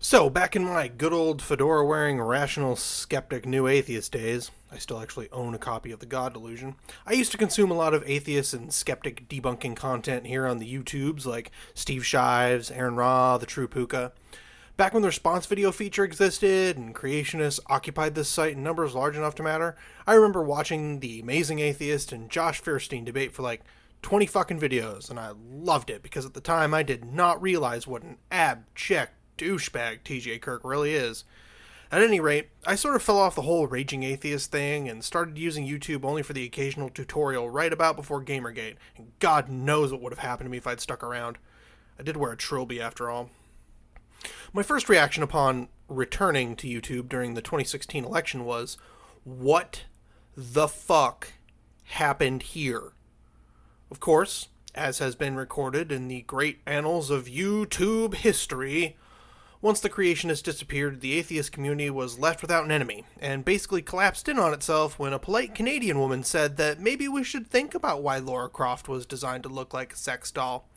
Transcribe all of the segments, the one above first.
So, back in my good old fedora-wearing rational skeptic new atheist days, I still actually own a copy of The God Delusion, I used to consume a lot of atheist and skeptic debunking content here on the YouTubes, like Steve Shives, Aaron Ra, The True Puka. Back when the response video feature existed and creationists occupied this site in numbers large enough to matter, I remember watching the Amazing Atheist and Josh Fierstein debate for like 20 fucking videos, and I loved it because at the time I did not realize what an abject douchebag TJ Kirk really is. At any rate, I sort of fell off the whole raging atheist thing and started using YouTube only for the occasional tutorial right about before Gamergate, and God knows what would have happened to me if I'd stuck around. I did wear a trilby after all. My first reaction upon returning to YouTube during the 2016 election was, what the fuck happened here? Of course, as has been recorded in the great annals of YouTube history, once the creationists disappeared, the atheist community was left without an enemy, and basically collapsed in on itself when a polite Canadian woman said that maybe we should think about why Lara Croft was designed to look like a sex doll.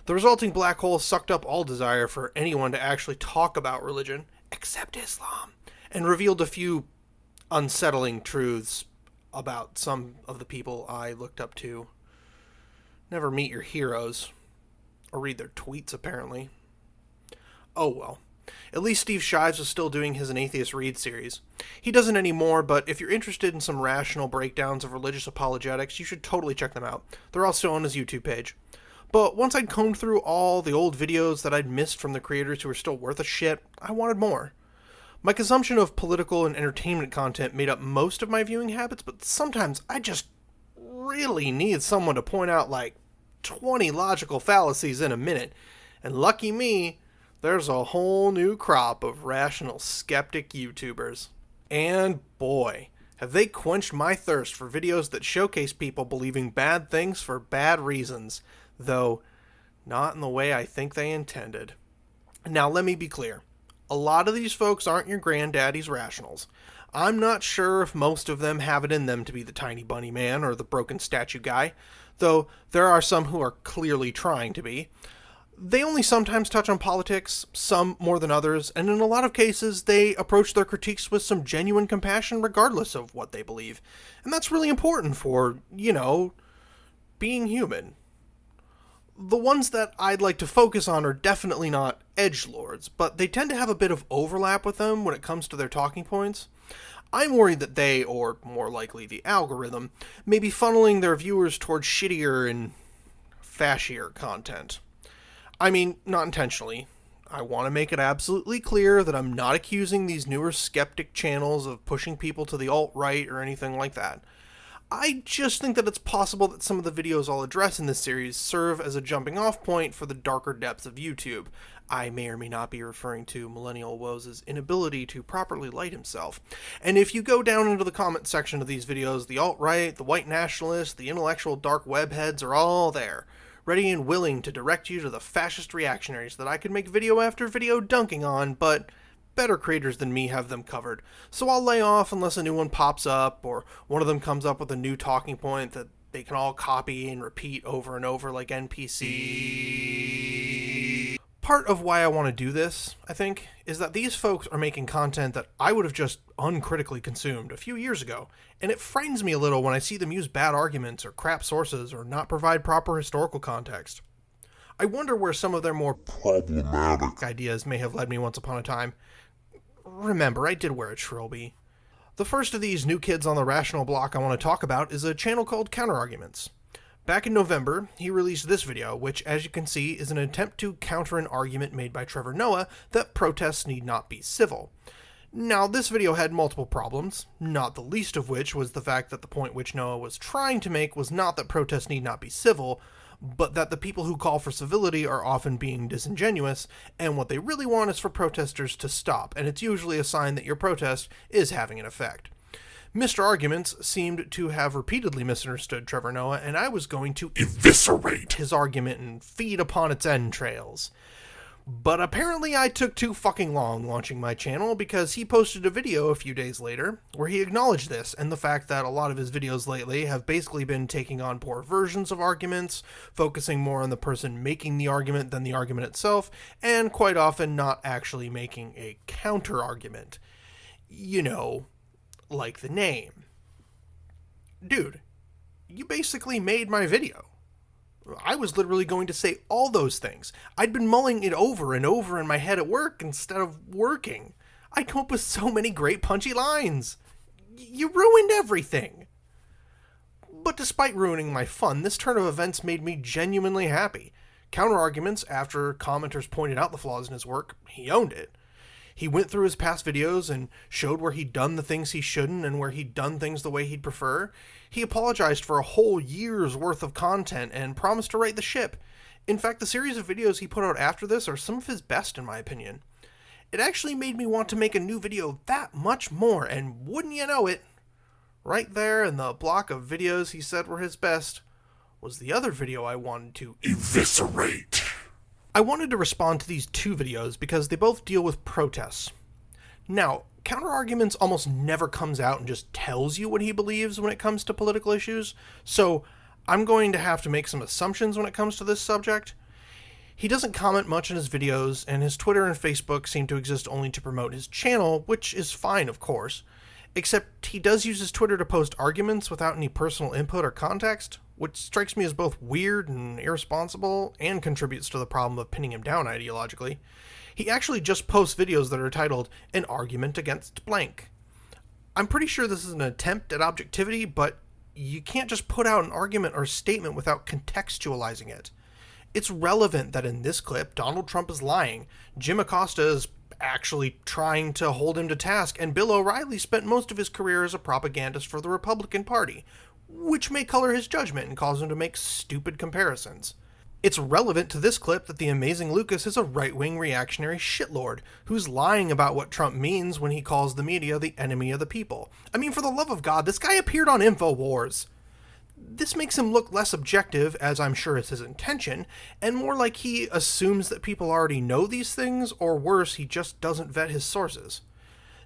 The resulting black hole sucked up all desire for anyone to actually talk about religion, except Islam, and revealed a few unsettling truths about some of the people I looked up to. Never meet your heroes, or read their tweets apparently. Oh well. At least Steve Shives is still doing his An Atheist Read series. He doesn't anymore, but if you're interested in some rational breakdowns of religious apologetics, you should totally check them out. They're all still on his YouTube page. But once I'd combed through all the old videos that I'd missed from the creators who were still worth a shit, I wanted more. My consumption of political and entertainment content made up most of my viewing habits, but sometimes I just really need someone to point out like 20 logical fallacies in a minute. And lucky me, there's a whole new crop of rational skeptic YouTubers. And boy, have they quenched my thirst for videos that showcase people believing bad things for bad reasons, though not in the way I think they intended. Now let me be clear. A lot of these folks aren't your granddaddy's rationals. I'm not sure if most of them have it in them to be the tiny bunny man or the broken statue guy, though there are some who are clearly trying to be. They only sometimes touch on politics, some more than others, and in a lot of cases they approach their critiques with some genuine compassion regardless of what they believe. And that's really important for, being human. The ones that I'd like to focus on are definitely not edgelords, but they tend to have a bit of overlap with them when it comes to their talking points. I'm worried that they, or more likely the algorithm, may be funneling their viewers towards shittier and fascier content. I mean, not intentionally. I want to make it absolutely clear that I'm not accusing these newer skeptic channels of pushing people to the alt-right or anything like that. I just think that it's possible that some of the videos I'll address in this series serve as a jumping-off point for the darker depths of YouTube. I may or may not be referring to Millennial Woes' inability to properly light himself. And if you go down into the comment section of these videos, the alt-right, the white nationalists, the intellectual dark web heads are all there, ready and willing to direct you to the fascist reactionaries that I could make video after video dunking on, but better creators than me have them covered. So I'll lay off unless a new one pops up, or one of them comes up with a new talking point that they can all copy and repeat over and over like NPC. Part of why I want to do this, I think, is that these folks are making content that I would have just uncritically consumed a few years ago, and it frightens me a little when I see them use bad arguments or crap sources or not provide proper historical context. I wonder where some of their more problematic ideas may have led me once upon a time. Remember, I did wear a trilby. The first of these new kids on the rational block I want to talk about is a channel called Counterargument. Back in November, he released this video, which, as you can see, is an attempt to counter an argument made by Trevor Noah that protests need not be civil. Now, this video had multiple problems, not the least of which was the fact that the point which Noah was trying to make was not that protests need not be civil, but that the people who call for civility are often being disingenuous, and what they really want is for protesters to stop, and it's usually a sign that your protest is having an effect. Mr. Arguments seemed to have repeatedly misunderstood Trevor Noah, and I was going to eviscerate his argument and feed upon its entrails. But apparently I took too fucking long launching my channel because he posted a video a few days later where he acknowledged this and the fact that a lot of his videos lately have basically been taking on poor versions of arguments, focusing more on the person making the argument than the argument itself, and quite often not actually making a counter-argument. You know, like the name. Dude, you basically made my video. I was literally going to say all those things. I'd been mulling it over and over in my head at work instead of working. I come up with so many great punchy lines. You ruined everything. But despite ruining my fun, this turn of events made me genuinely happy. Counter-arguments, after commenters pointed out the flaws in his work, he owned it. He went through his past videos and showed where he'd done the things he shouldn't and where he'd done things the way he'd prefer. He apologized for a whole year's worth of content and promised to right the ship. In fact, the series of videos he put out after this are some of his best in my opinion. It actually made me want to make a new video that much more, and wouldn't you know it, right there in the block of videos he said were his best was the other video I wanted to eviscerate. I wanted to respond to these two videos because they both deal with protests. Now, Counterarguments almost never comes out and just tells you what he believes when it comes to political issues, so I'm going to have to make some assumptions when it comes to this subject. He doesn't comment much in his videos, and his Twitter and Facebook seem to exist only to promote his channel, which is fine, of course. Except he does use his Twitter to post arguments without any personal input or context, which strikes me as both weird and irresponsible, and contributes to the problem of pinning him down ideologically. He actually just posts videos that are titled, "An Argument Against Blank." I'm pretty sure this is an attempt at objectivity, but you can't just put out an argument or statement without contextualizing it. It's relevant that in this clip, Donald Trump is lying, Jim Acosta is actually trying to hold him to task, and Bill O'Reilly spent most of his career as a propagandist for the Republican Party, which may color his judgment and cause him to make stupid comparisons. It's relevant to this clip that the amazing Lucas is a right-wing reactionary shitlord who's lying about what Trump means when he calls the media the enemy of the people. I mean, for the love of God, this guy appeared on InfoWars. This makes him look less objective, as I'm sure is his intention, and more like he assumes that people already know these things, or worse, he just doesn't vet his sources.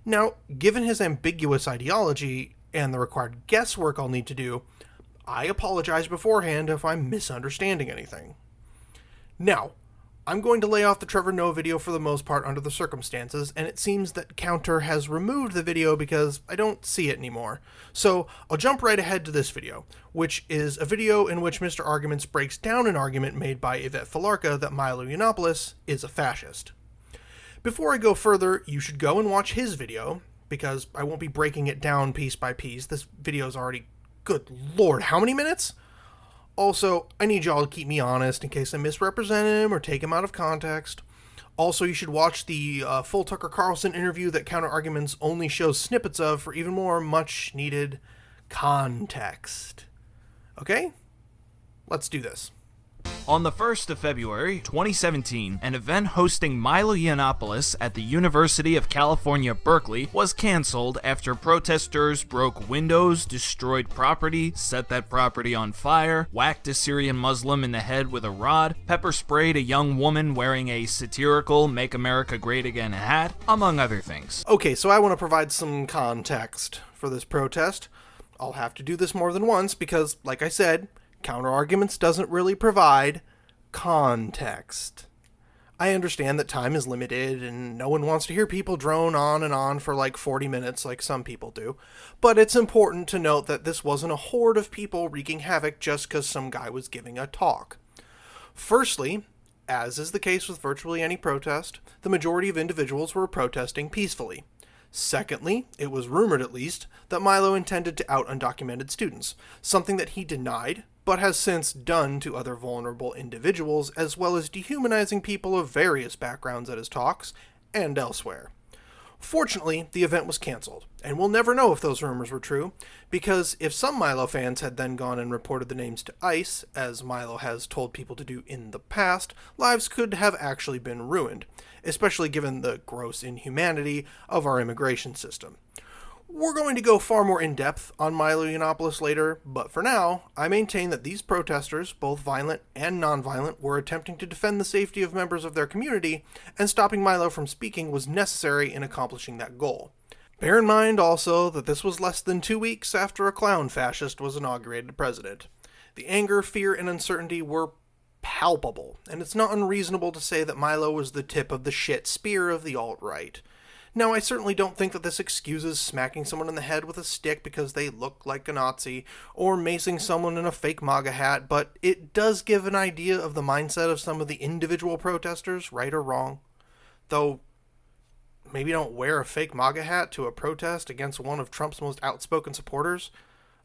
Now, given his ambiguous ideology and the required guesswork I'll need to do, I apologize beforehand if I'm misunderstanding anything. Now, I'm going to lay off the Trevor Noah video for the most part under the circumstances, and it seems that Counter has removed the video because I don't see it anymore. So I'll jump right ahead to this video, which is a video in which Mr. Arguments breaks down an argument made by Ivette Felarca that Milo Yiannopoulos is a fascist. Before I go further, you should go and watch his video, because I won't be breaking it down piece by piece. This video is already, good lord, how many minutes? Also, I need y'all to keep me honest in case I misrepresent him or take him out of context. Also, you should watch the full Tucker Carlson interview that Counterarguments only shows snippets of for even more much-needed context. Okay? Let's do this. On the 1st of February, 2017, an event hosting Milo Yiannopoulos at the University of California, Berkeley was canceled after protesters broke windows, destroyed property, set that property on fire, whacked a Syrian Muslim in the head with a rod, pepper sprayed a young woman wearing a satirical Make America Great Again hat, among other things. Okay, so I want to provide some context for this protest. I'll have to do this more than once because, like I said, Counterarguments doesn't really provide context. I understand that time is limited and no one wants to hear people drone on and on for like 40 minutes like some people do, but it's important to note that this wasn't a horde of people wreaking havoc just because some guy was giving a talk. Firstly, as is the case with virtually any protest, the majority of individuals were protesting peacefully. Secondly, it was rumored at least that Milo intended to out undocumented students, something that he denied, but has since done to other vulnerable individuals, as well as dehumanizing people of various backgrounds at his talks and elsewhere. Fortunately, the event was canceled, and we'll never know if those rumors were true, because if some Milo fans had then gone and reported the names to ICE, as Milo has told people to do in the past, lives could have actually been ruined, especially given the gross inhumanity of our immigration system. We're going to go far more in depth on Milo Yiannopoulos later, but for now, I maintain that these protesters, both violent and non-violent, were attempting to defend the safety of members of their community, and stopping Milo from speaking was necessary in accomplishing that goal. Bear in mind also that this was less than 2 weeks after a clown fascist was inaugurated president. The anger, fear, and uncertainty were palpable, and it's not unreasonable to say that Milo was the tip of the shit spear of the alt-right. Now, I certainly don't think that this excuses smacking someone in the head with a stick because they look like a Nazi, or macing someone in a fake MAGA hat, but it does give an idea of the mindset of some of the individual protesters, right or wrong. Though, maybe don't wear a fake MAGA hat to a protest against one of Trump's most outspoken supporters.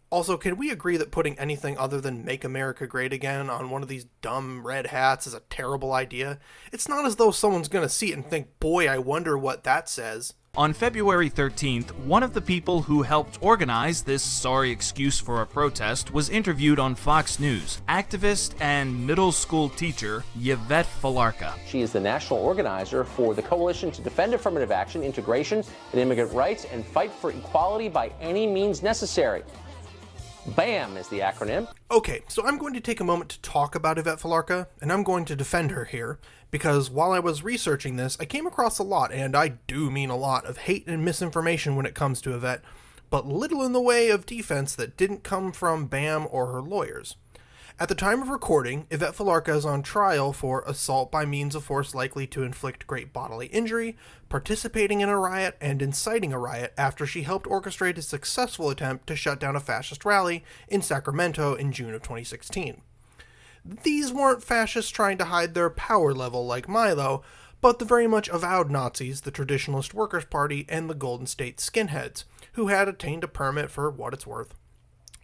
Also, can we agree that putting anything other than Make America Great Again on one of these dumb red hats is a terrible idea? It's not as though someone's gonna see it and think, boy, I wonder what that says. On February 13th, one of the people who helped organize this sorry excuse for a protest was interviewed on Fox News. Activist and middle school teacher Ivette Felarca. She is the national organizer for the Coalition to Defend Affirmative Action, Integration, and Immigrant Rights, and Fight for Equality by Any Means Necessary. BAM is the acronym. Okay, so I'm going to take a moment to talk about Ivette Felarca, and I'm going to defend her here, because while I was researching this, I came across a lot, and I do mean a lot, of hate and misinformation when it comes to Ivette, but little in the way of defense that didn't come from BAM or her lawyers. At the time of recording, Ivette Felarca is on trial for assault by means of force likely to inflict great bodily injury, participating in a riot, and inciting a riot after she helped orchestrate a successful attempt to shut down a fascist rally in Sacramento in June of 2016. These weren't fascists trying to hide their power level like Milo, but the very much avowed Nazis, the Traditionalist Workers' Party, and the Golden State Skinheads, who had obtained a permit for what it's worth.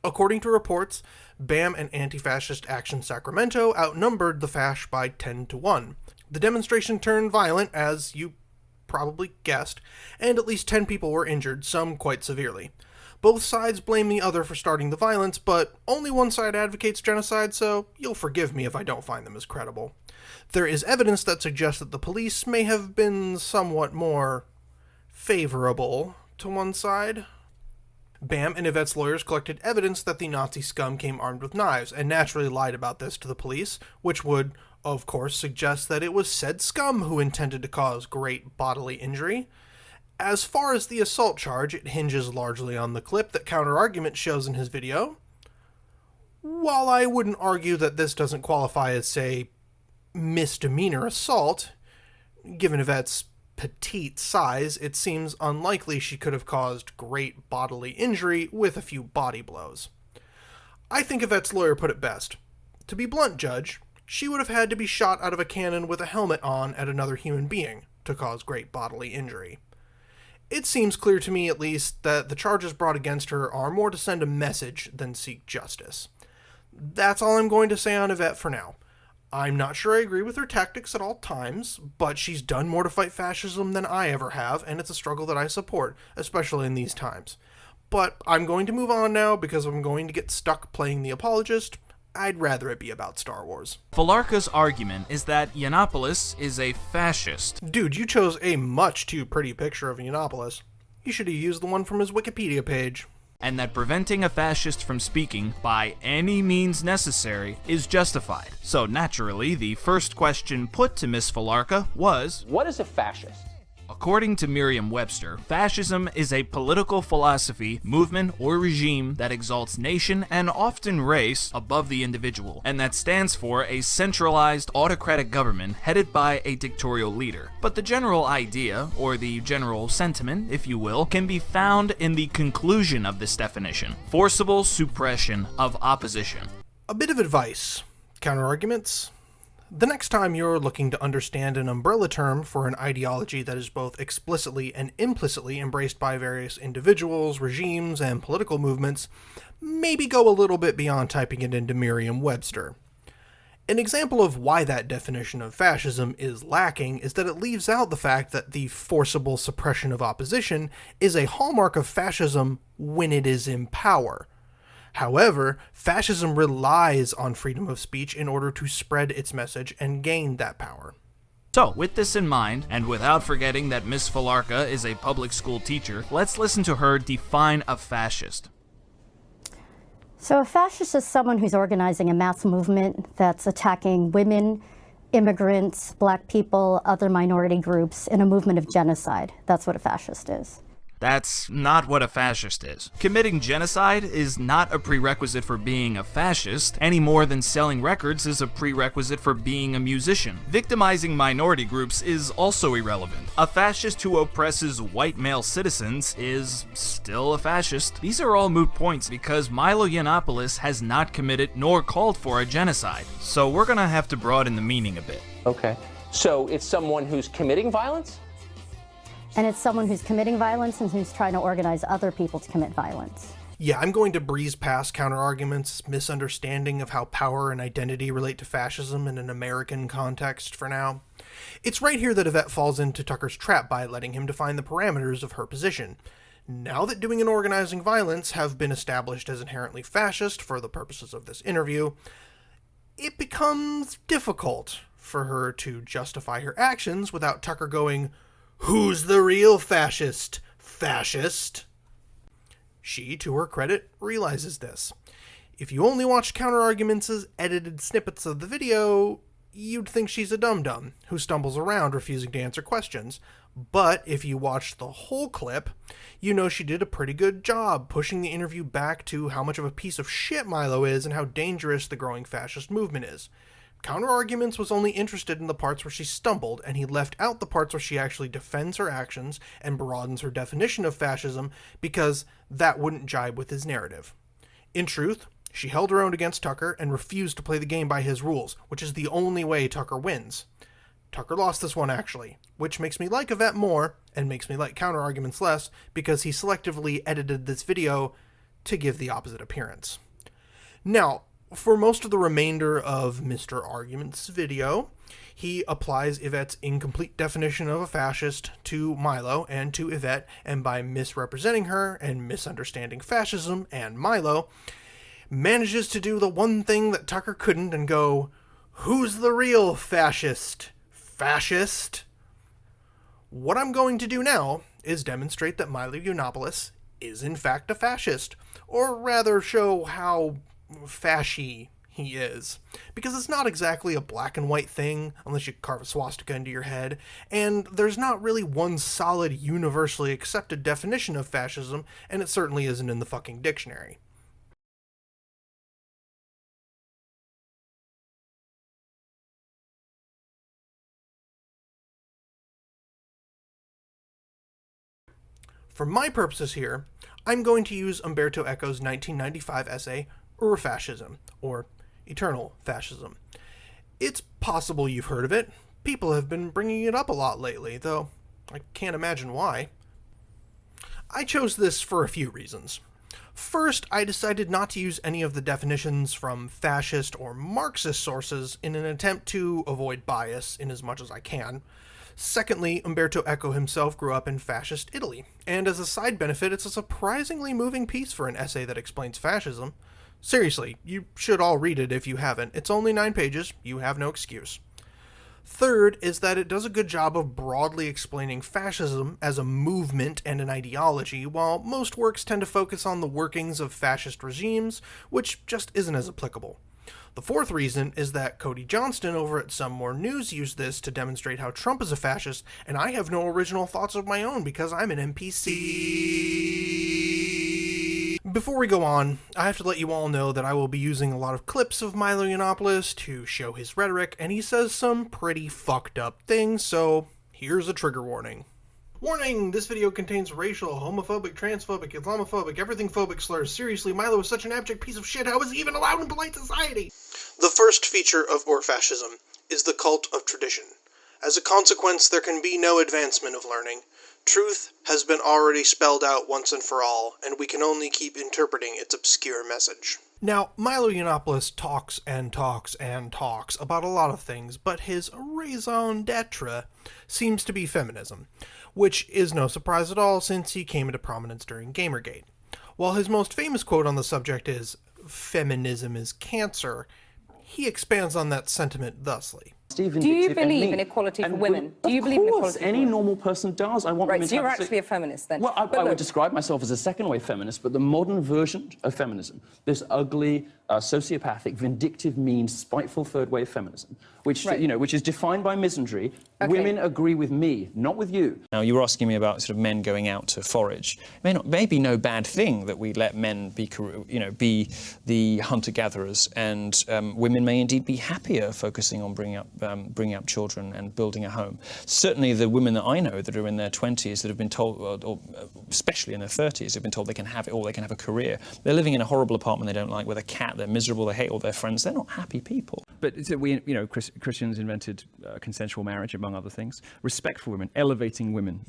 According to reports, BAM and Anti-Fascist Action Sacramento outnumbered the Fash by 10-1. The demonstration turned violent, as you probably guessed, and at least 10 people were injured, some quite severely. Both sides blame the other for starting the violence, but only one side advocates genocide, so you'll forgive me if I don't find them as credible. There is evidence that suggests that the police may have been somewhat more favorable to one side. BAM and Ivette's lawyers collected evidence that the Nazi scum came armed with knives, and naturally lied about this to the police, which would, of course, suggest that it was said scum who intended to cause great bodily injury. As far as the assault charge, it hinges largely on the clip that Counterargument shows in his video. While I wouldn't argue that this doesn't qualify as, say, misdemeanor assault, given Ivette's petite size, it seems unlikely she could have caused great bodily injury with a few body blows. I think Ivette's lawyer put it best. To be blunt, Judge, she would have had to be shot out of a cannon with a helmet on at another human being to cause great bodily injury. It seems clear to me, at least, that the charges brought against her are more to send a message than seek justice. That's all I'm going to say on Ivette for now. I'm not sure I agree with her tactics at all times, but she's done more to fight fascism than I ever have, and it's a struggle that I support, especially in these times. But I'm going to move on now because I'm going to get stuck playing the apologist. I'd rather it be about Star Wars. Felarca's argument is that Yiannopoulos is a fascist. Dude, you chose a much too pretty picture of Yiannopoulos. You should have used the one from his Wikipedia page. And that preventing a fascist from speaking by any means necessary is justified. So naturally, the first question put to Ms. Felarca was, What is a fascist? according to Merriam-Webster, fascism is a political philosophy, movement, or regime that exalts nation and often race above the individual, and that stands for a centralized autocratic government headed by a dictatorial leader. But the general idea, or the general sentiment, if you will, can be found in the conclusion of this definition: forcible suppression of opposition. A bit of advice. Counterarguments. The next time you're looking to understand an umbrella term for an ideology that is both explicitly and implicitly embraced by various individuals, regimes, and political movements, maybe go a little bit beyond typing it into Merriam-Webster. An example of why that definition of fascism is lacking is that it leaves out the fact that the forcible suppression of opposition is a hallmark of fascism when it is in power. However, fascism relies on freedom of speech in order to spread its message and gain that power. So, with this in mind, and without forgetting that Miss Felarca is a public school teacher, let's listen to her define a fascist. So a fascist is someone who's organizing a mass movement that's attacking women, immigrants, black people, other minority groups in a movement of genocide. That's what a fascist is. That's not what a fascist is. Committing genocide is not a prerequisite for being a fascist, any more than selling records is a prerequisite for being a musician. Victimizing minority groups is also irrelevant. A fascist who oppresses white male citizens is still a fascist. These are all moot points because Milo Yiannopoulos has not committed nor called for a genocide. So we're gonna have to broaden the meaning a bit. Okay. So it's someone who's committing violence? And it's someone who's committing violence and who's trying to organize other people to commit violence. Yeah, I'm going to breeze past Counterargument's misunderstanding of how power and identity relate to fascism in an American context for now. It's right here that Ivette falls into Tucker's trap by letting him define the parameters of her position. Now that doing and organizing violence have been established as inherently fascist for the purposes of this interview, it becomes difficult for her to justify her actions without Tucker going, "Who's the real fascist? Fascist?" She, to her credit, realizes this. If you only watched Counterargument's edited snippets of the video, you'd think she's a dum-dum who stumbles around refusing to answer questions. But if you watched the whole clip, you know she did a pretty good job pushing the interview back to how much of a piece of shit Milo is and how dangerous the growing fascist movement is. Counterarguments was only interested in the parts where she stumbled, and he left out the parts where she actually defends her actions and broadens her definition of fascism because that wouldn't jibe with his narrative. In truth, she held her own against Tucker and refused to play the game by his rules, which is the only way Tucker wins. Tucker lost this one actually, which makes me like Ivette more and makes me like Counterarguments less because he selectively edited this video to give the opposite appearance. Now, for most of the remainder of Mr. Argument's video, he applies Yvette's incomplete definition of a fascist to Milo and to Ivette, and by misrepresenting her and misunderstanding fascism and Milo, manages to do the one thing that Tucker couldn't and go, "Who's the real fascist? Fascist?" What I'm going to do now is demonstrate that Milo Yiannopoulos is in fact a fascist, or rather show how fashy he is, because it's not exactly a black and white thing unless you carve a swastika into your head, and there's not really one solid universally accepted definition of fascism, and it certainly isn't in the fucking dictionary. For my purposes here, I'm going to use Umberto Eco's 1995 essay, Fascism, or Eternal Fascism. It's possible you've heard of it. People have been bringing it up a lot lately, though I can't imagine why. I chose this for a few reasons. First, I decided not to use any of the definitions from fascist or Marxist sources in an attempt to avoid bias in as much as I can. Secondly, Umberto Eco himself grew up in fascist Italy, and as a side benefit, it's a surprisingly moving piece for an essay that explains fascism. Seriously, you should all read it if you haven't. It's only 9 pages, you have no excuse. Third is that it does a good job of broadly explaining fascism as a movement and an ideology, while most works tend to focus on the workings of fascist regimes, which just isn't as applicable. The fourth reason is that Cody Johnston over at Some More News used this to demonstrate how Trump is a fascist, and I have no original thoughts of my own because I'm an NPC. Before we go on, I have to let you all know that I will be using a lot of clips of Milo Yiannopoulos to show his rhetoric, and he says some pretty fucked up things, so here's a trigger warning. Warning! This video contains racial, homophobic, transphobic, Islamophobic, everything-phobic slurs. Seriously, Milo is such an abject piece of shit. How is he even allowed in polite society? The first feature of Fascism is the cult of tradition. As a consequence, there can be no advancement of learning. Truth has been already spelled out once and for all, and we can only keep interpreting its obscure message. Now, Milo Yiannopoulos talks and talks and talks about a lot of things, but his raison d'etre seems to be feminism, which is no surprise at all since he came into prominence during Gamergate. While his most famous quote on the subject is, "Feminism is cancer," he expands on that sentiment thusly. Do you believe in equality for women? Do you believe in equality for women? Any normal person does. I want women to so you're have actually a feminist then? Well, I would describe myself as a second-wave feminist, but the modern version of feminism, this ugly, sociopathic, vindictive, mean, spiteful third-wave feminism, which which is defined by misandry. Women agree with me, not with you. Now, you were asking me about sort of men going out to forage. It may be no bad thing that we let men be the hunter-gatherers, and women may indeed be happier focusing on bringing up children and building a home. Certainly, the women that I know that are in their 20s that have been told, or especially in their 30s, have been told they can have it all, they can have a career. They're living in a horrible apartment they don't like with a cat. They're miserable. They hate all their friends. They're not happy people. But so we, Christians invented consensual marriage, among other things. Respect for women, elevating women.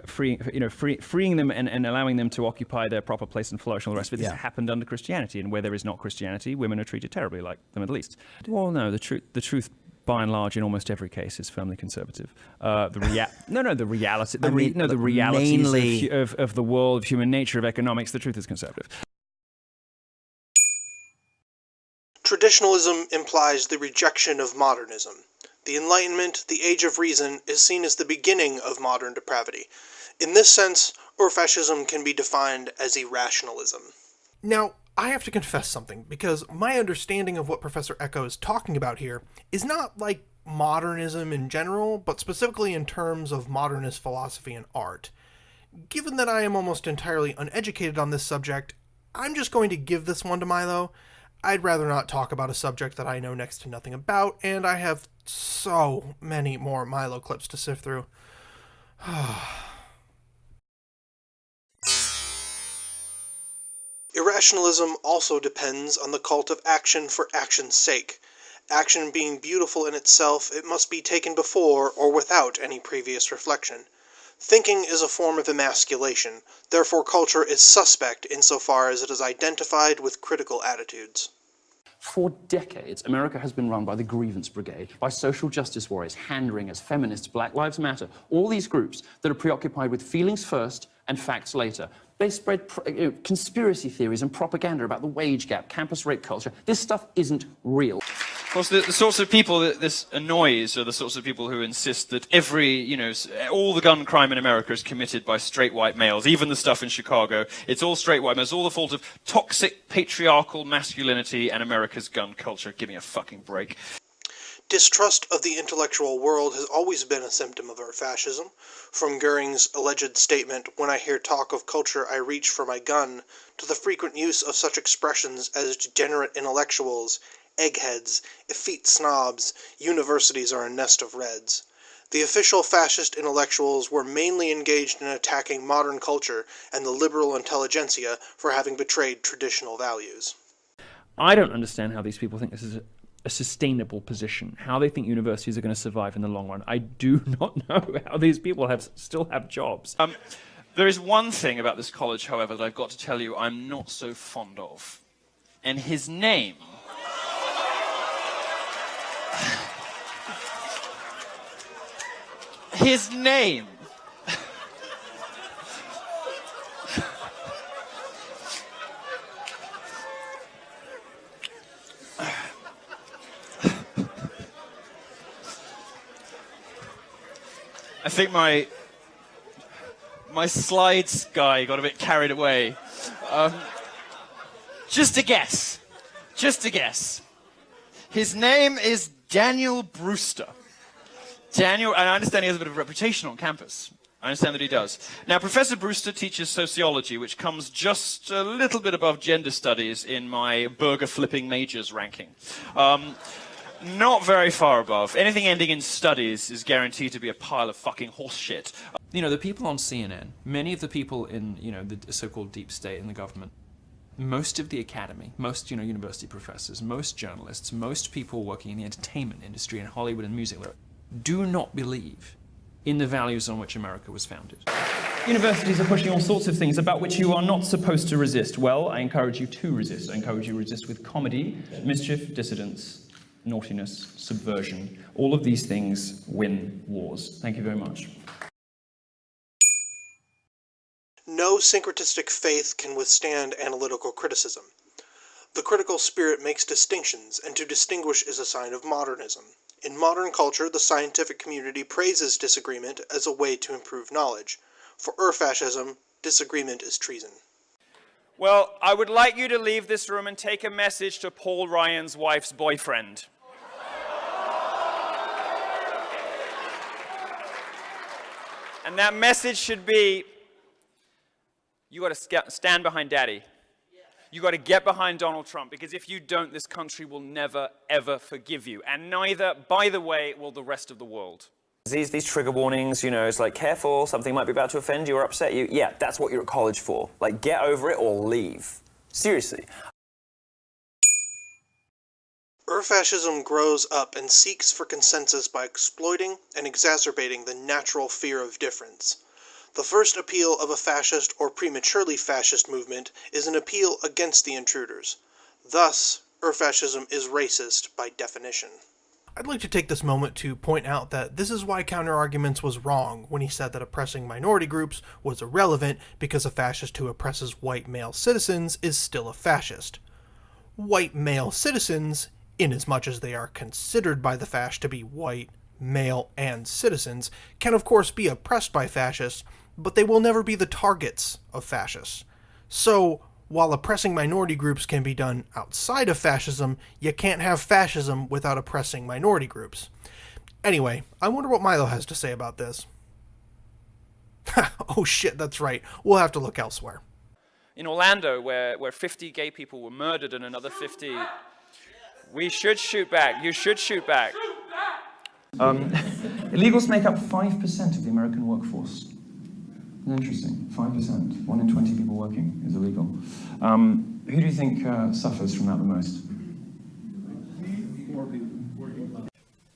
Freeing them and allowing them to occupy their proper place and flourish. And all the rest of it. This happened under Christianity, and where there is not Christianity, women are treated terribly, like the Middle East. Well, no, the truth. By and large, in almost every case, is firmly conservative. The realities of the world, of human nature, of economics, the truth is conservative. Traditionalism implies the rejection of modernism. The Enlightenment, the Age of Reason, is seen as the beginning of modern depravity. In this sense, fascism can be defined as irrationalism. Now, I have to confess something, because my understanding of what Professor Echo is talking about here is not like modernism in general, but specifically in terms of modernist philosophy and art. Given that I am almost entirely uneducated on this subject, I'm just going to give this one to Milo. I'd rather not talk about a subject that I know next to nothing about, and I have so many more Milo clips to sift through. Irrationalism also depends on the cult of action for action's sake. Action being beautiful in itself, it must be taken before or without any previous reflection. Thinking is a form of emasculation, therefore culture is suspect insofar as it is identified with critical attitudes. For decades, America has been run by the grievance brigade, by social justice warriors, hand-wringers, feminists, Black Lives Matter, all these groups that are preoccupied with feelings first and facts later. They spread conspiracy theories and propaganda about the wage gap, campus rape culture. This stuff isn't real. Of course, the sorts of people that this annoys are the sorts of people who insist that all the gun crime in America is committed by straight white males, even the stuff in Chicago. It's all straight white males. It's all the fault of toxic patriarchal masculinity and America's gun culture. Give me a fucking break. Distrust of the intellectual world has always been a symptom of our fascism. From Goering's alleged statement, "When I hear talk of culture, I reach for my gun," to the frequent use of such expressions as degenerate intellectuals, eggheads, effete snobs, universities are a nest of reds. The official fascist intellectuals were mainly engaged in attacking modern culture and the liberal intelligentsia for having betrayed traditional values. I don't understand how these people think this is a sustainable position, how they think universities are going to survive in the long run. I do not know how these people still have jobs. There is one thing about this college, however, that I've got to tell you I'm not so fond of. And his name... His name... I think my slides guy got a bit carried away. Just a guess. His name is Daniel Brewster. Daniel, and I understand he has a bit of a reputation on campus. I understand that he does. Now, Professor Brewster teaches sociology, which comes just a little bit above gender studies in my burger-flipping majors ranking. Not very far above. Anything ending in studies is guaranteed to be a pile of fucking horse shit. The people on CNN, many of the people in, the so-called deep state in the government, most of the academy, most, university professors, most journalists, most people working in the entertainment industry in Hollywood and music, do not believe in the values on which America was founded. Universities are pushing all sorts of things about which you are not supposed to resist. Well, I encourage you to resist. I encourage you to resist with comedy, mischief, dissidence, naughtiness, subversion. All of these things win wars. Thank you very much. No syncretistic faith can withstand analytical criticism. The critical spirit makes distinctions, and to distinguish is a sign of modernism. In modern culture, the scientific community praises disagreement as a way to improve knowledge. For fascism, disagreement is treason. Well, I would like you to leave this room and take a message to Paul Ryan's wife's boyfriend. And that message should be, you got to stand behind Daddy. You got to get behind Donald Trump, because if you don't, this country will never, ever forgive you. And neither, by the way, will the rest of the world. These trigger warnings, you know, it's like, careful, something might be about to offend you or upset you. Yeah, that's what you're at college for. Like, get over it or leave. Seriously. Fascism grows up and seeks for consensus by exploiting and exacerbating the natural fear of difference. The first appeal of a fascist or prematurely fascist movement is an appeal against the intruders. Thus, fascism is racist by definition. I'd like to take this moment to point out that this is why Counterarguments was wrong when he said that oppressing minority groups was irrelevant because a fascist who oppresses white male citizens is still a fascist. White male citizens, inasmuch as they are considered by the fasc to be white, male, and citizens, can of course be oppressed by fascists, but they will never be the targets of fascists. So, while oppressing minority groups can be done outside of fascism, you can't have fascism without oppressing minority groups. Anyway, I wonder what Milo has to say about this. Oh shit, that's right. We'll have to look elsewhere. In Orlando, where 50 gay people were murdered and another 50... We should shoot back. You should shoot back. Illegals make up 5% of the American workforce. Interesting, 5%. 1 in 20 people working is illegal. Who do you think suffers from that the most?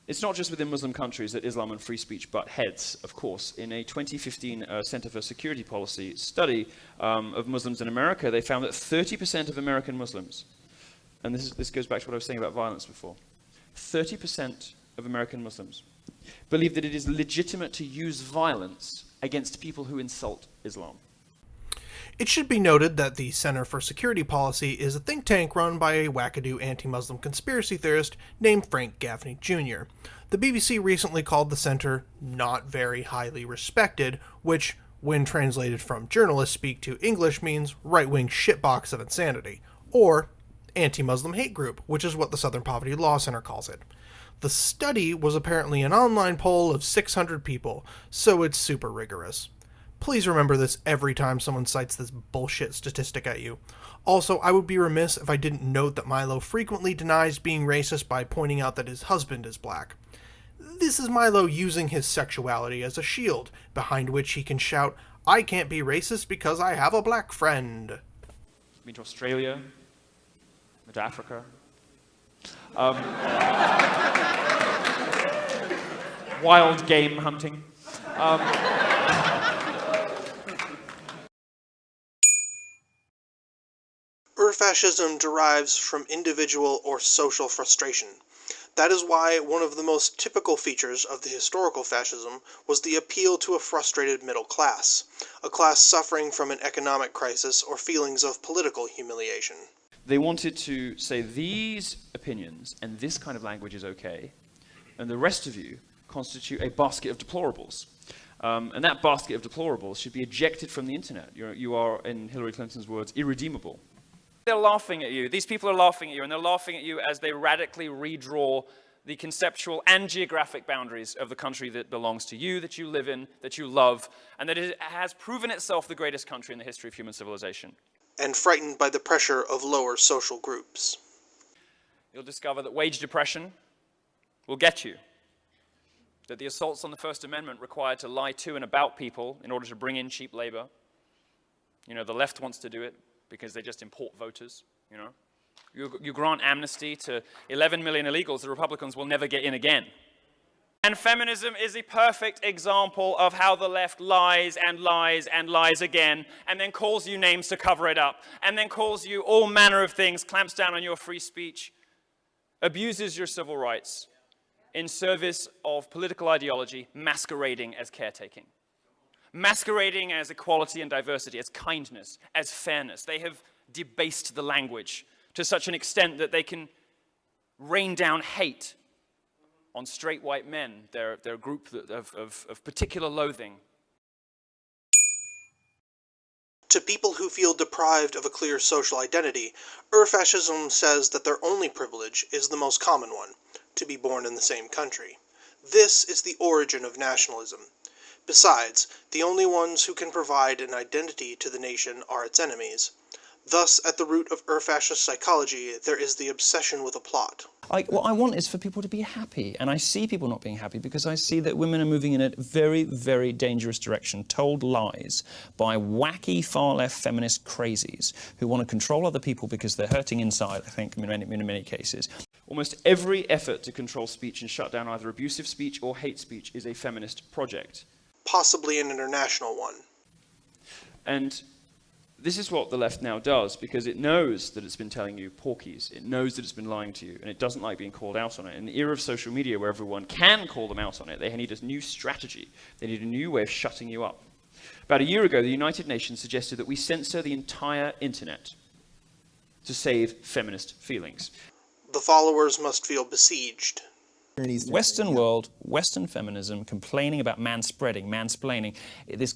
It's not just within Muslim countries that Islam and free speech butt heads, of course. In a 2015 Center for Security Policy study of Muslims in America, they found that 30% of American Muslims, and this goes back to what I was saying about violence before, 30% of American Muslims believe that it is legitimate to use violence against people who insult Islam. It should be noted that the Center for Security Policy is a think tank run by a wackadoo anti-Muslim conspiracy theorist named Frank Gaffney Jr. The BBC recently called the center not very highly respected, which, when translated from journalist speak to English, means right-wing shitbox of insanity, or anti-Muslim hate group, which is what the Southern Poverty Law Center calls it. The study was apparently an online poll of 600 people, so it's super rigorous. Please remember this every time someone cites this bullshit statistic at you. Also, I would be remiss if I didn't note that Milo frequently denies being racist by pointing out that his husband is black. This is Milo using his sexuality as a shield, behind which he can shout, "I can't be racist because I have a black friend." I've been to Australia, been to Africa. Wild game hunting. Fascism derives from individual or social frustration. That is why one of the most typical features of the historical fascism was the appeal to a frustrated middle class, a class suffering from an economic crisis or feelings of political humiliation. They wanted to say these opinions and this kind of language is okay, and the rest of you constitute a basket of deplorables. And that basket of deplorables should be ejected from the internet. You are, in Hillary Clinton's words, irredeemable. They're laughing at you. These people are laughing at you, and they're laughing at you as they radically redraw the conceptual and geographic boundaries of the country that belongs to you, that you live in, that you love, and that it has proven itself the greatest country in the history of human civilization. And frightened by the pressure of lower social groups. You'll discover that wage depression will get you. That the assaults on the First Amendment required to lie to and about people in order to bring in cheap labor. You know, the left wants to do it because they just import voters, you know. You grant amnesty to 11 million illegals, the Republicans will never get in again. And feminism is a perfect example of how the left lies and lies and lies again, and then calls you names to cover it up, and then calls you all manner of things, clamps down on your free speech, abuses your civil rights in service of political ideology masquerading as caretaking. Masquerading as equality and diversity, as kindness, as fairness. They have debased the language to such an extent that they can rain down hate on straight white men. They're a group of particular loathing. To people who feel deprived of a clear social identity, Urfascism says that their only privilege is the most common one, to be born in the same country. This is the origin of nationalism. Besides, the only ones who can provide an identity to the nation are its enemies. Thus, at the root of Urfascist psychology, there is the obsession with a plot. What I want is for people to be happy, and I see people not being happy because I see that women are moving in a very, very dangerous direction, told lies by wacky far-left feminist crazies who want to control other people because they're hurting inside, I think, in many cases. Almost every effort to control speech and shut down either abusive speech or hate speech is a feminist project. Possibly an international one. And this is what the left now does, because it knows that it's been telling you porkies, it knows that it's been lying to you, and it doesn't like being called out on it. In the era of social media where everyone can call them out on it, they need a new strategy. They need a new way of shutting you up. About a year ago, the United Nations suggested that we censor the entire internet to save feminist feelings. The followers must feel besieged. Western world, Western feminism, complaining about mansplaining, this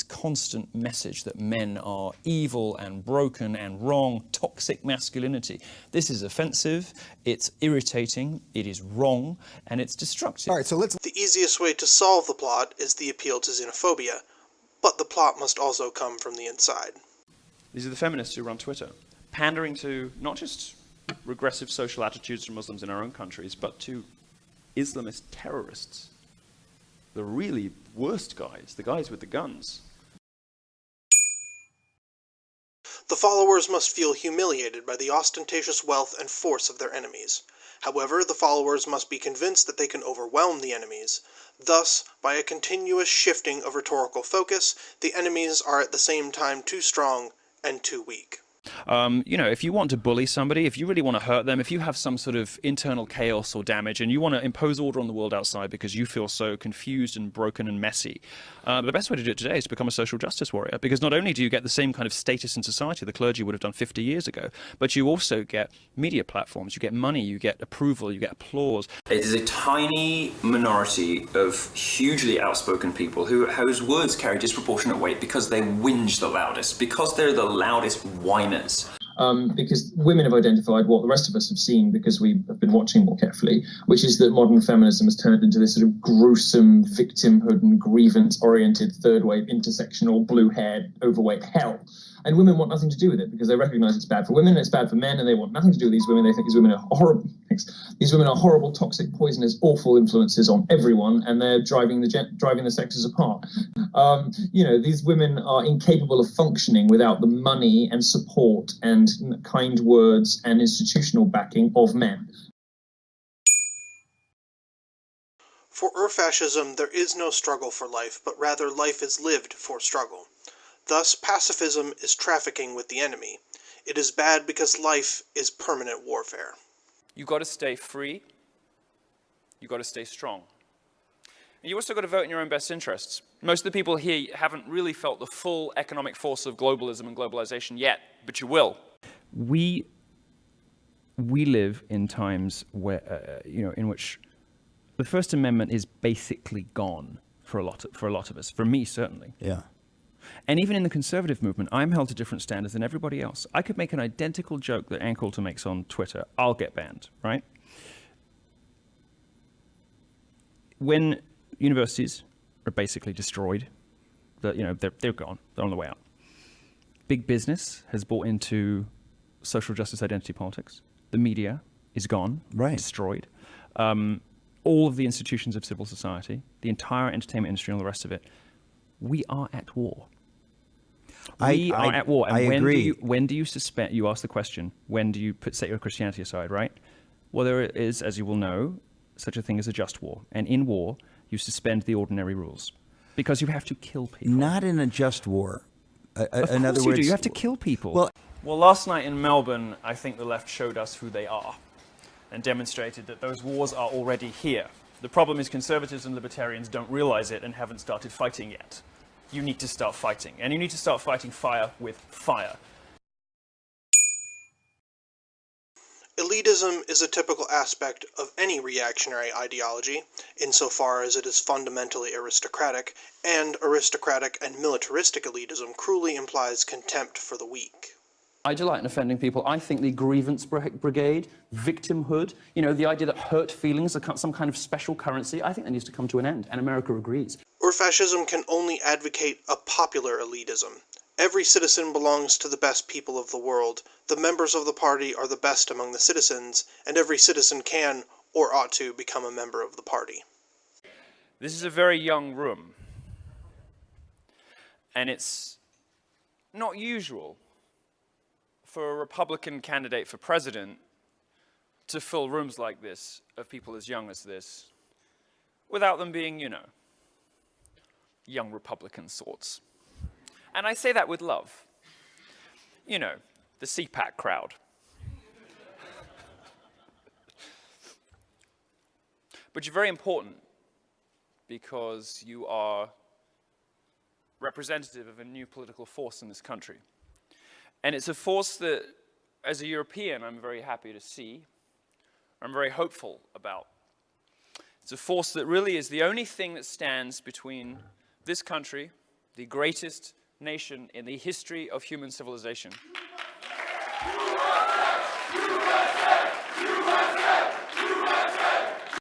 constant message that men are evil and broken and wrong, toxic masculinity. This is offensive, it's irritating, it is wrong, and it's destructive. All right, so The easiest way to solve the plot is the appeal to xenophobia, but the plot must also come from the inside. These are the feminists who run Twitter, pandering to not just regressive social attitudes from Muslims in our own countries, but to Islamist terrorists. The really worst guys, the guys with the guns. The followers must feel humiliated by the ostentatious wealth and force of their enemies. However, the followers must be convinced that they can overwhelm the enemies. Thus, by a continuous shifting of rhetorical focus, the enemies are at the same time too strong and too weak. If you want to bully somebody, if you really want to hurt them, if you have some sort of internal chaos or damage and you want to impose order on the world outside because you feel so confused and broken and messy, the best way to do it today is to become a social justice warrior, because not only do you get the same kind of status in society the clergy would have done 50 years ago, but you also get media platforms, you get money, you get approval, you get applause. It is a tiny minority of hugely outspoken people whose words carry disproportionate weight because they whinge the loudest, because they're the loudest whiners. Because women have identified what the rest of us have seen because we have been watching more carefully, which is that modern feminism has turned into this sort of gruesome victimhood and grievance-oriented third-wave intersectional blue-haired overweight hell. And women want nothing to do with it because they recognize it's bad for women and it's bad for men, and they want nothing to do with these women. They think these women are horrible. These women are horrible, toxic, poisonous, awful influences on everyone, and they're driving the sexes apart. These women are incapable of functioning without the money and support and kind words and institutional backing of men. For Urfascism, there is no struggle for life, but rather life is lived for struggle. Thus, pacifism is trafficking with the enemy. It is bad because life is permanent warfare. You've got to stay free. You've got to stay strong. And you also got to vote in your own best interests. Most of the people here haven't really felt the full economic force of globalism and globalization yet, but you will. We live in times where, in which the First Amendment is basically gone for a lot of us. For me, certainly. Yeah. And even in the conservative movement, I'm held to different standards than everybody else. I could make an identical joke that Ann Coulter makes on Twitter. I'll get banned, right? When universities are basically destroyed, they're gone. They're on the way out. Big business has bought into social justice identity politics. The media is gone, destroyed. All of the institutions of civil society, the entire entertainment industry and all the rest of it, we are at war. We are at war. And I agree. When do you suspend? You ask the question, when do you set your Christianity aside, right? Well, there is, as you will know, such a thing as a just war. And in war, you suspend the ordinary rules because you have to kill people. Not in a just war. In other words, you have to kill people. Well, last night in Melbourne, I think the left showed us who they are and demonstrated that those wars are already here. The problem is conservatives and libertarians don't realize it and haven't started fighting yet. You need to start fighting, and you need to start fighting fire with fire. Elitism is a typical aspect of any reactionary ideology, insofar as it is fundamentally aristocratic, and aristocratic and militaristic elitism cruelly implies contempt for the weak. I delight in offending people. I think the grievance brigade, victimhood, the idea that hurt feelings are some kind of special currency, I think that needs to come to an end, and America agrees. Or fascism can only advocate a popular elitism. Every citizen belongs to the best people of the world. The members of the party are the best among the citizens, and every citizen can, or ought to, become a member of the party. This is a very young room, and it's not usual for a Republican candidate for president to fill rooms like this of people as young as this without them being, young Republican sorts. And I say that with love. The CPAC crowd. But you're very important because you are representative of a new political force in this country. And it's a force that, as a European, I'm very happy to see. I'm very hopeful about. It's a force that really is the only thing that stands between this country, the greatest nation in the history of human civilization.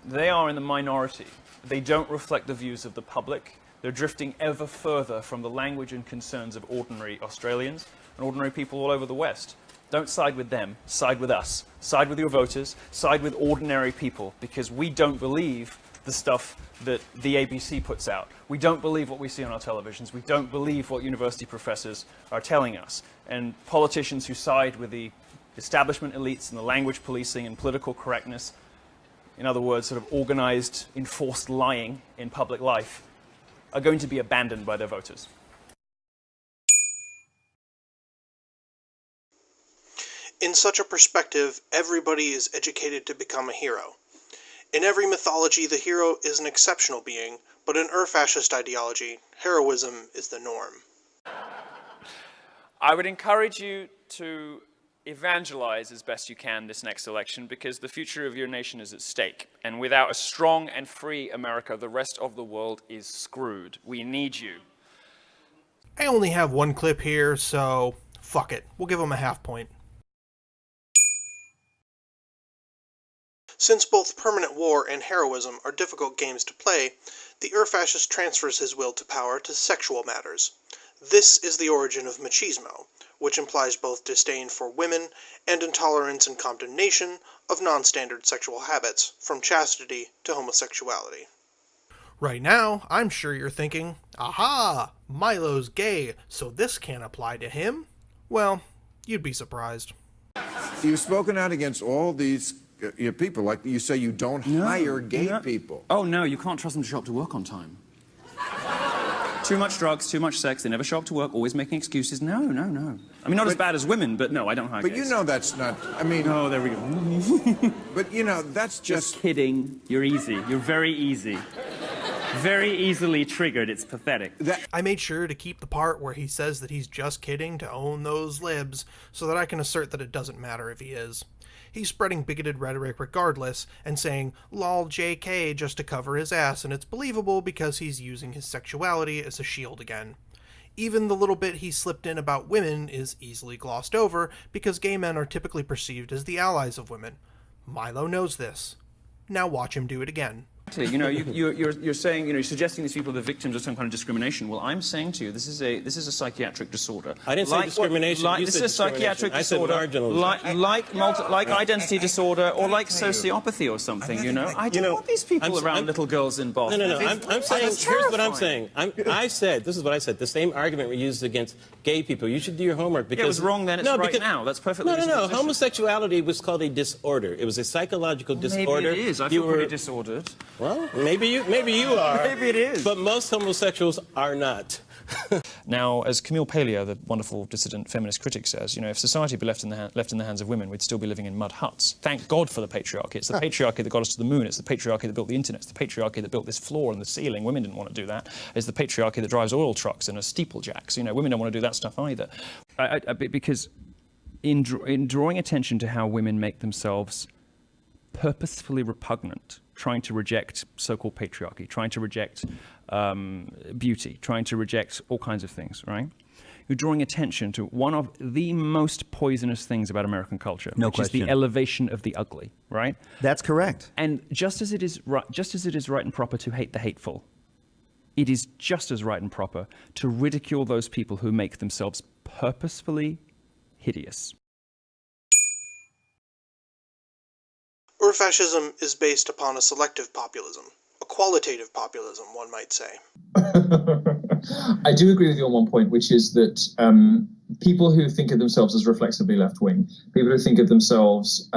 They are in the minority. They don't reflect the views of the public. They're drifting ever further from the language and concerns of ordinary Australians and ordinary people all over the West. Don't side with them, side with us. Side with your voters, side with ordinary people, because we don't believe the stuff that the ABC puts out. We don't believe what we see on our televisions. We don't believe what university professors are telling us. And politicians who side with the establishment elites and the language policing and political correctness, in other words, sort of organized, enforced lying in public life, are going to be abandoned by their voters. In such a perspective, everybody is educated to become a hero. In every mythology, the hero is an exceptional being, but in fascist ideology, heroism is the norm. I would encourage you to evangelize as best you can this next election, because the future of your nation is at stake. And without a strong and free America, the rest of the world is screwed. We need you. I only have one clip here, so fuck it. We'll give him a half point. Since both permanent war and heroism are difficult games to play, the fascist transfers his will to power to sexual matters. This is the origin of machismo, which implies both disdain for women and intolerance and condemnation of non-standard sexual habits, from chastity to homosexuality. Right now, I'm sure you're thinking, aha, Milo's gay, so this can't apply to him? Well, you'd be surprised. You've spoken out against all these people, like you say you don't hire gay people. Oh, no, you can't trust them to show up to work on time. Too much drugs, too much sex, they never show up to work, always making excuses. No. I mean, not as bad as women, but no, I don't hire gays. But you know that's not, I mean... Oh, there we go. But, that's Just kidding. You're easy. You're very easy. Very easily triggered. It's pathetic. I made sure to keep the part where he says that he's just kidding to own those libs, so that I can assert that it doesn't matter if he is. He's spreading bigoted rhetoric regardless, and saying, lol JK, just to cover his ass, and it's believable because he's using his sexuality as a shield again. Even the little bit he slipped in about women is easily glossed over, because gay men are typically perceived as the allies of women. Milo knows this. Now watch him do it again. You're saying, you're suggesting these people are the victims of some kind of discrimination. Well, I'm saying to you, this is a psychiatric disorder. I didn't say discrimination. This is a psychiatric disorder, like identity disorder, or like sociopathy or something. I don't want these people around little girls in Boston. No. I'm saying. Here's what I'm saying. This is what I said. The same argument we used against gay people. You should do your homework because it was wrong then. It's right now. That's perfectly. No. Homosexuality was called a disorder. It was a psychological disorder. Maybe it is. I feel pretty disordered. Well, maybe you are. Maybe it is. But most homosexuals are not. Now, as Camille Paglia, the wonderful dissident feminist critic, says, if society be left in the hands of women, we'd still be living in mud huts. Thank God for the patriarchy. It's the patriarchy that got us to the moon. It's the patriarchy that built the internet. It's the patriarchy that built this floor and the ceiling. Women didn't want to do that. It's the patriarchy that drives oil trucks and steeplejacks. Women don't want to do that stuff either. Because in drawing attention to how women make themselves purposefully repugnant, trying to reject so-called patriarchy, trying to reject beauty, trying to reject all kinds of things, right? You're drawing attention to one of the most poisonous things about American culture, which is the elevation of the ugly, right? That's correct. And just as it is right and proper to hate the hateful, it is just as right and proper to ridicule those people who make themselves purposefully hideous. Fascism is based upon a selective populism, a qualitative populism, one might say. I do agree with you on one point, which is that people who think of themselves as reflexively left-wing, people who think of themselves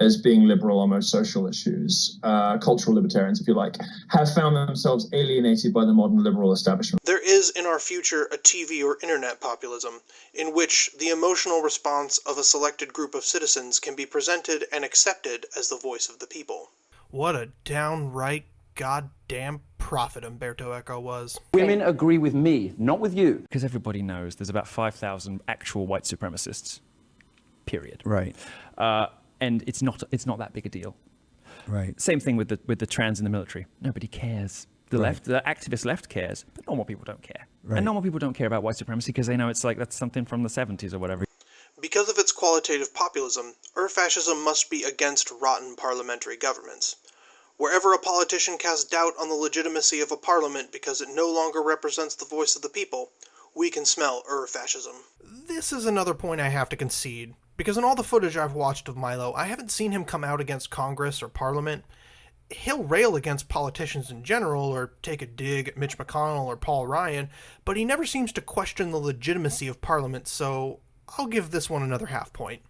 as being liberal on most social issues, cultural libertarians, if you like, have found themselves alienated by the modern liberal establishment. There is in our future a TV or internet populism, in which the emotional response of a selected group of citizens can be presented and accepted as the voice of the people. What a downright goddamn prophet Umberto Eco was. Women agree with me, not with you. Because everybody knows there's about 5,000 actual white supremacists, period. Right. And it's not that big a deal. Right. Same thing with the trans in the military. Nobody cares. The left, the activist left cares, but normal people don't care. Right. And normal people don't care about white supremacy because they know it's like that's something from the 70s or whatever. Because of its qualitative populism, fascism must be against rotten parliamentary governments. Wherever a politician casts doubt on the legitimacy of a parliament because it no longer represents the voice of the people, we can smell fascism. This is another point I have to concede, because in all the footage I've watched of Milo, I haven't seen him come out against Congress or Parliament. He'll rail against politicians in general, or take a dig at Mitch McConnell or Paul Ryan, but he never seems to question the legitimacy of Parliament, so I'll give this one another half point.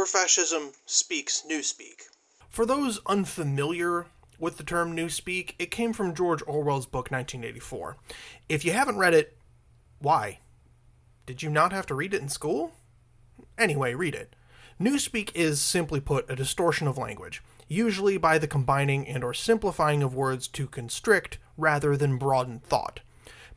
Fascism speaks newspeak. For those unfamiliar with the term newspeak, it came from George Orwell's book 1984. If you haven't read it, why? Did you not have to read it in school? Anyway, read it. Newspeak is, simply put, a distortion of language, usually by the combining and or simplifying of words to constrict rather than broaden thought.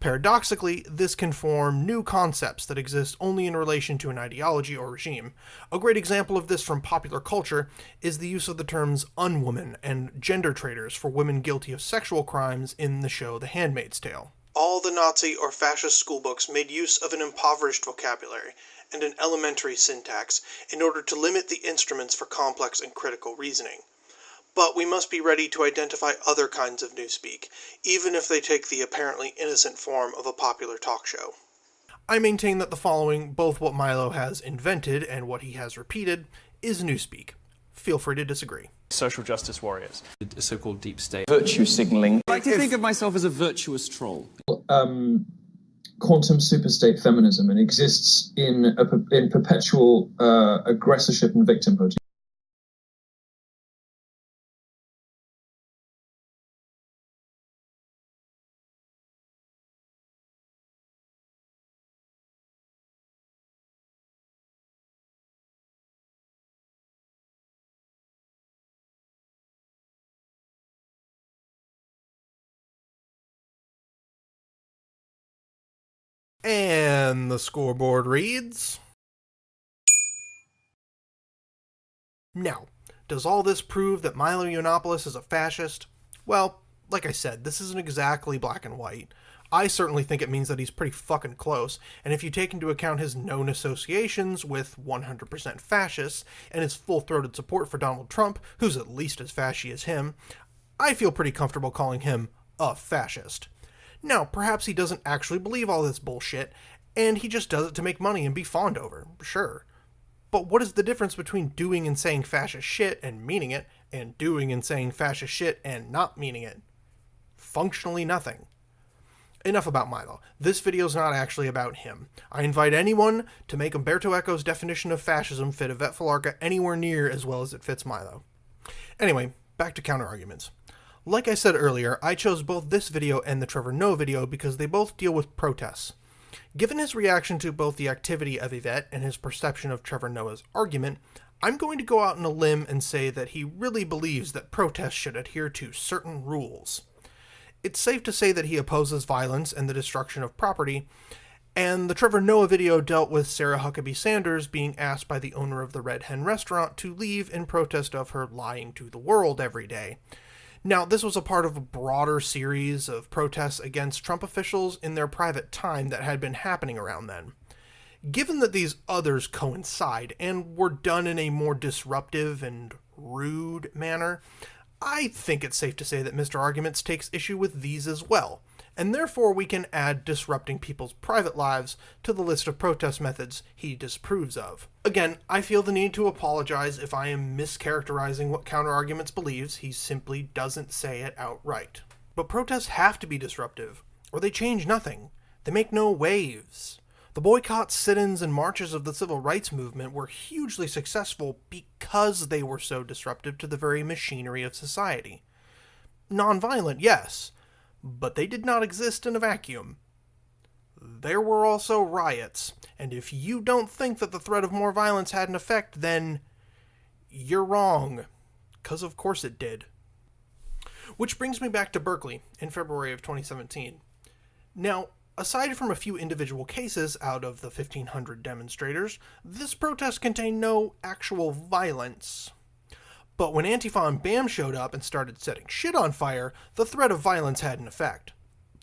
Paradoxically, this can form new concepts that exist only in relation to an ideology or regime. A great example of this from popular culture is the use of the terms unwoman and gender traitors for women guilty of sexual crimes in the show The Handmaid's Tale. All the Nazi or fascist schoolbooks made use of an impoverished vocabulary and an elementary syntax in order to limit the instruments for complex and critical reasoning. But we must be ready to identify other kinds of newspeak, even if they take the apparently innocent form of a popular talk show. I maintain that the following, both what Milo has invented and what he has repeated, is newspeak. Feel free to disagree. Social justice warriors, the so-called deep state. Virtue signaling. I like to think of myself as a virtuous troll. Quantum superstate feminism, and exists in perpetual aggressorship and victimhood. And the scoreboard reads... Now, does all this prove that Milo Yiannopoulos is a fascist? Well, like I said, this isn't exactly black and white. I certainly think it means that he's pretty fucking close, and if you take into account his known associations with 100% fascists, and his full-throated support for Donald Trump, who's at least as fashy as him, I feel pretty comfortable calling him a fascist. Now, perhaps he doesn't actually believe all this bullshit, and he just does it to make money and be fawned over, sure. But what is the difference between doing and saying fascist shit and meaning it, and doing and saying fascist shit and not meaning it? Functionally nothing. Enough about Milo. This video's not actually about him. I invite anyone to make Umberto Eco's definition of fascism fit Ivette Felarca anywhere near as well as it fits Milo. Anyway, back to counterarguments. Like I said earlier, I chose both this video and the Trevor Noah video because they both deal with protests. Given his reaction to both the activity of Ivette and his perception of Trevor Noah's argument, I'm going to go out on a limb and say that he really believes that protests should adhere to certain rules. It's safe to say that he opposes violence and the destruction of property, And the Trevor Noah video dealt with Sarah Huckabee Sanders being asked by the owner of the Red Hen restaurant to leave in protest of her lying to the world every day. Now, this was a part of a broader series of protests against Trump officials in their private time that had been happening around then. Given that these others coincide and were done in a more disruptive and rude manner, I think it's safe to say that Mr. Arguments takes issue with these as well, and therefore we can add disrupting people's private lives to the list of protest methods he disapproves of. Again, I feel the need to apologize if I am mischaracterizing what Counterarguments believes. He simply doesn't say it outright. But protests have to be disruptive, or they change nothing. They make no waves. The boycotts, sit-ins, and marches of the civil rights movement were hugely successful because they were so disruptive to the very machinery of society. Nonviolent, yes, but they did not exist in a vacuum. There were also riots, and if you don't think that the threat of more violence had an effect, then you're wrong, 'cause of course it did. Which brings me back to Berkeley in February of 2017. Now, aside from a few individual cases out of the 1,500 demonstrators, this protest contained no actual violence. But when Antifa and BAM showed up and started setting shit on fire, the threat of violence had an effect.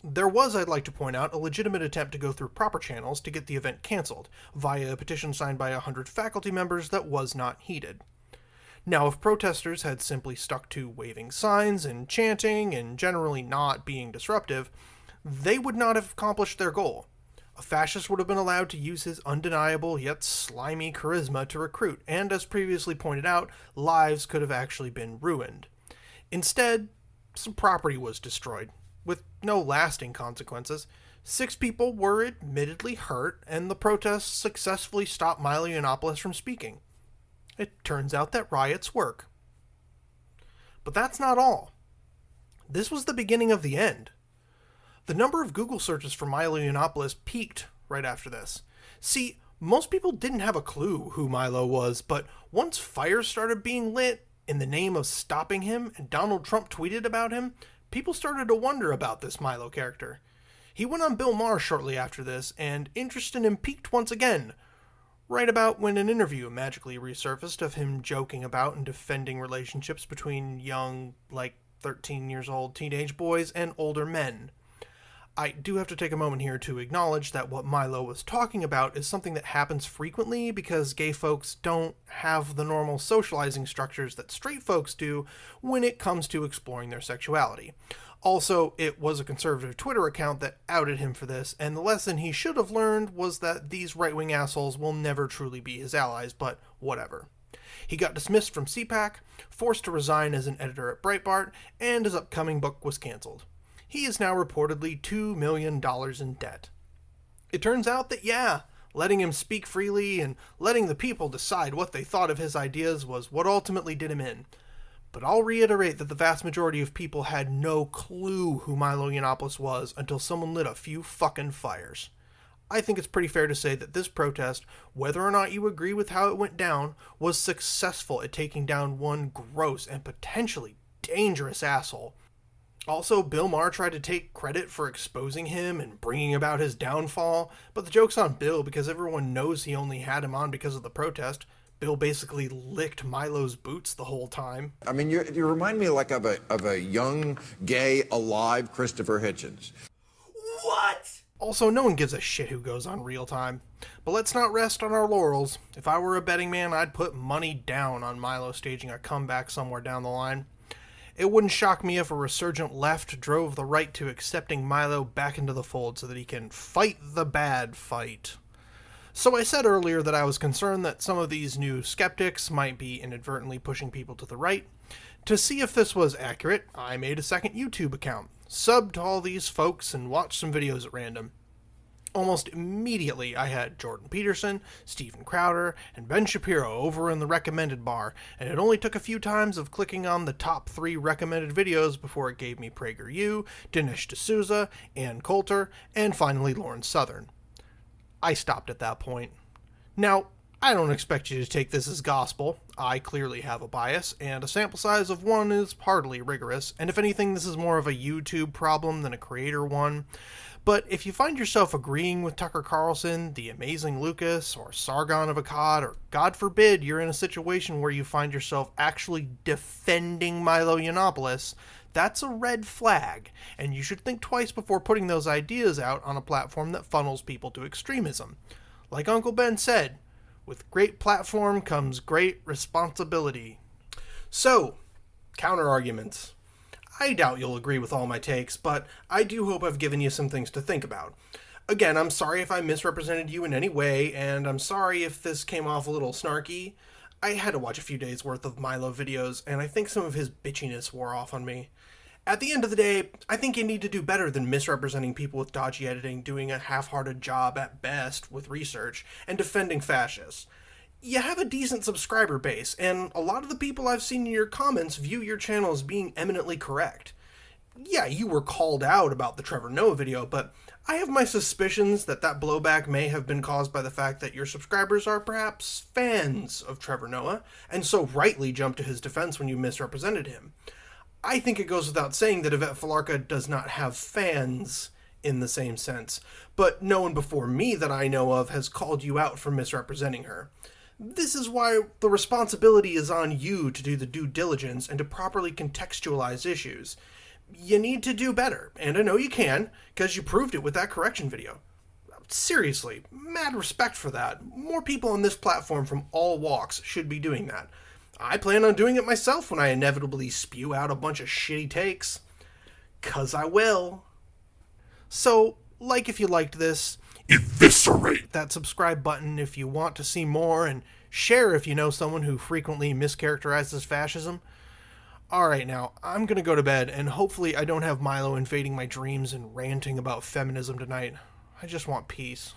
There was, I'd like to point out, a legitimate attempt to go through proper channels to get the event canceled, via a petition signed by 100 faculty members that was not heeded. Now, if protesters had simply stuck to waving signs and chanting and generally not being disruptive, they would not have accomplished their goal. A fascist would have been allowed to use his undeniable yet slimy charisma to recruit, and as previously pointed out, lives could have actually been ruined. Instead, some property was destroyed, with no lasting consequences. 6 people were admittedly hurt, and the protests successfully stopped Milo Yiannopoulos from speaking. It turns out that riots work. But that's not all. This was the beginning of the end. The number of Google searches for Milo Yiannopoulos peaked right after this. See, most people didn't have a clue who Milo was, but once fires started being lit in the name of stopping him and Donald Trump tweeted about him, people started to wonder about this Milo character. He went on Bill Maher shortly after this, and interest in him peaked once again, right about when an interview magically resurfaced of him joking about and defending relationships between young, 13 years old teenage boys and older men. I do have to take a moment here to acknowledge that what Milo was talking about is something that happens frequently because gay folks don't have the normal socializing structures that straight folks do when it comes to exploring their sexuality. Also, it was a conservative Twitter account that outed him for this, and the lesson he should have learned was that these right-wing assholes will never truly be his allies, but whatever. He got dismissed from CPAC, forced to resign as an editor at Breitbart, and his upcoming book was canceled. He is now reportedly $2 million in debt. It turns out that, letting him speak freely and letting the people decide what they thought of his ideas was what ultimately did him in. But I'll reiterate that the vast majority of people had no clue who Milo Yiannopoulos was until someone lit a few fucking fires. I think it's pretty fair to say that this protest, whether or not you agree with how it went down, was successful at taking down one gross and potentially dangerous asshole. Also, Bill Maher tried to take credit for exposing him and bringing about his downfall, but the joke's on Bill because everyone knows he only had him on because of the protest. Bill basically licked Milo's boots the whole time. I mean, you remind me of a young, gay, alive Christopher Hitchens. What? Also, no one gives a shit who goes on Real Time. But let's not rest on our laurels. If I were a betting man, I'd put money down on Milo staging a comeback somewhere down the line. It wouldn't shock me if a resurgent left drove the right to accepting Milo back into the fold so that he can fight the bad fight. So I said earlier that I was concerned that some of these new skeptics might be inadvertently pushing people to the right. To see if this was accurate, I made a second YouTube account, subbed to all these folks, and watched some videos at random. Almost immediately, I had Jordan Peterson, Steven Crowder, and Ben Shapiro over in the recommended bar, and it only took a few times of clicking on the top 3 recommended videos before it gave me PragerU, Dinesh D'Souza, Ann Coulter, and finally Lauren Southern. I stopped at that point. Now, I don't expect you to take this as gospel. I clearly have a bias, and a sample size of 1 is hardly rigorous, and if anything, this is more of a YouTube problem than a creator one. But if you find yourself agreeing with Tucker Carlson, the amazing Lucas, or Sargon of Akkad, or God forbid you're in a situation where you find yourself actually defending Milo Yiannopoulos, that's a red flag, and you should think twice before putting those ideas out on a platform that funnels people to extremism. Like Uncle Ben said, with great platform comes great responsibility. So, counter-arguments. I doubt you'll agree with all my takes, but I do hope I've given you some things to think about. Again, I'm sorry if I misrepresented you in any way, and I'm sorry if this came off a little snarky. I had to watch a few days worth of Milo videos, and I think some of his bitchiness wore off on me. At the end of the day, I think you need to do better than misrepresenting people with dodgy editing, doing a half-hearted job at best with research, and defending fascists. You have a decent subscriber base, and a lot of the people I've seen in your comments view your channel as being eminently correct. Yeah, you were called out about the Trevor Noah video, but I have my suspicions that blowback may have been caused by the fact that your subscribers are perhaps fans of Trevor Noah, and so rightly jumped to his defense when you misrepresented him. I think it goes without saying that Ivette Felarca does not have fans in the same sense, but no one before me that I know of has called you out for misrepresenting her. This is why the responsibility is on you to do the due diligence and to properly contextualize issues. You need to do better, and I know you can, because you proved it with that correction video. Seriously, mad respect for that. More people on this platform from all walks should be doing that. I plan on doing it myself when I inevitably spew out a bunch of shitty takes. 'Cause I will. So, like if you liked this, eviscerate that subscribe button if you want to see more, and share if you know someone who frequently mischaracterizes fascism. Alright, now, I'm gonna go to bed, and hopefully I don't have Milo invading my dreams and ranting about feminism tonight. I just want peace.